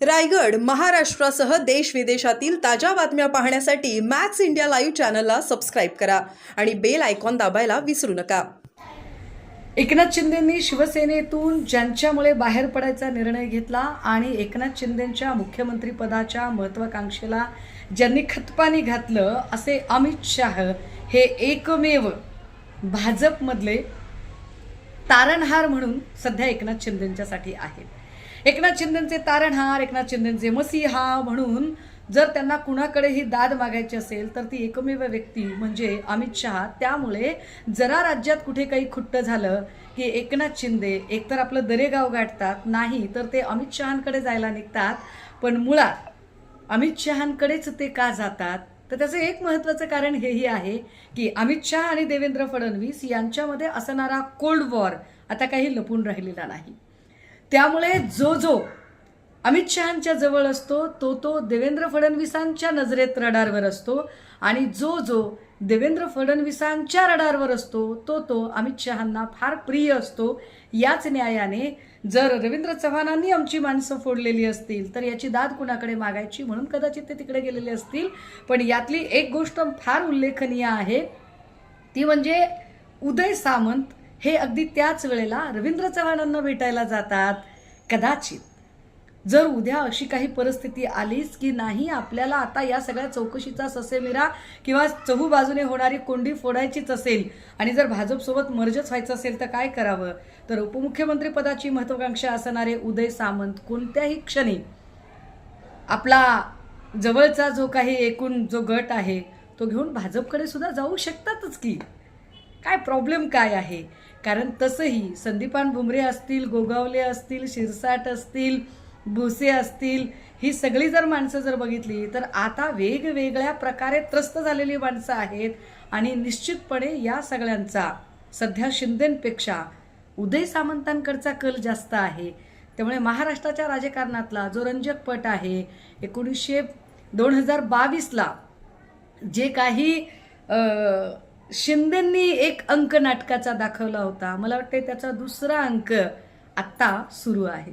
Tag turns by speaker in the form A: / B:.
A: रायगड, महाराष्ट्रासह देश विदेशातील ताज्या बातम्या पाहण्यासाठी मॅक्स इंडिया लाईव्ह चॅनलला सबस्क्राईब करा आणि बेल आयकॉन दाबायला विसरू नका.
B: एकनाथ शिंदेंनी शिवसेनेतून ज्यांच्यामुळे बाहेर पडायचा निर्णय घेतला आणि एकनाथ शिंदेंच्या मुख्यमंत्रीपदाच्या महत्त्वाकांक्षेला ज्यांनी खतपाणी घातलं असे अमित शाह हे एकमेव भाजपमधले तारणहार म्हणून सध्या एकनाथ शिंदेंच्यासाठी आहेत. एकनाथ शिंदेंचे तारणहार, एकनाथ शिंदेंचे मसीहा म्हणून जर त्यांना कुणाकडेही दाद मागायची असेल तर ती एकमेव व्यक्ती म्हणजे अमित शहा. त्यामुळे जरा राज्यात कुठे काही खुट्ट झालं की एकनाथ शिंदे एकतर आपलं दरेगाव गाठतात, नाही तर ते अमित शहांकडे जायला निघतात. पण मुळात अमित शहांकडेच ते का जातात तर त्याचं एक महत्त्वाचं कारण हेही आहे की अमित शहा आणि देवेंद्र फडणवीस यांच्यामध्ये असणारा कोल्ड वॉर आता काही लपून राहिलेला नाही. त्यामुळे जो अमित शहांच्या जवळ असतो तो देवेंद्र फडणवीसांच्या नजरेत रडारवर असतो आणि जो देवेंद्र फडणवीसांच्या रडारवर असतो तो अमित शहांना फार प्रिय असतो. याच न्यायाने जर रवींद्र चव्हाणांनी आमची माणसं फोडलेली असतील तर याची दाद कुणाकडे मागायची म्हणून कदाचित ते तिकडे गेलेले असतील. पण यातली एक गोष्ट फार उल्लेखनीय आहे ती म्हणजे उदय सामंत हे अगदी त्याच वेळेला रवींद्र चव्हाणांना भेटायला जातात. कदाचित जर उद्या अशी काही परिस्थिती आलीच की नाही आपल्याला आता या सगळ्या चौकशीचा ससेमिरा किंवा चहूबाजूने होणारी कोंडी फोडायचीच असेल आणि जर भाजपसोबत मर्जच व्हायचं असेल तर काय करावं, तर उपमुख्यमंत्री पदाची महत्त्वाकांक्षा असणारे उदय सामंत कोणत्याही क्षणी आपला जवळचा जो काही एकूण जो गट आहे तो घेऊन भाजपकडे सुद्धा जाऊ शकतातच की. काय प्रॉब्लेम काय आहे? कारण तसंही संदीपान भुमरे असतील, गोगावले असतील, शिरसाट असतील, भुसे असतील, ही सगळी जर माणसं जर बघितली तर आता वेगवेगळ्या प्रकारे त्रस्त झालेली माणसं आहेत आणि निश्चितपणे या सगळ्यांचा सध्या शिंदेंपेक्षा उदय सामंतांकडचा कल जास्त आहे. त्यामुळे महाराष्ट्राच्या राजकारणातला जो रंजक पट आहे 2022ला जे काही शिंदेंनी एक अंक नाटकाचा दाखवला होता, मला वाटते त्याचा दुसरा अंक आत्ता सुरू आहे.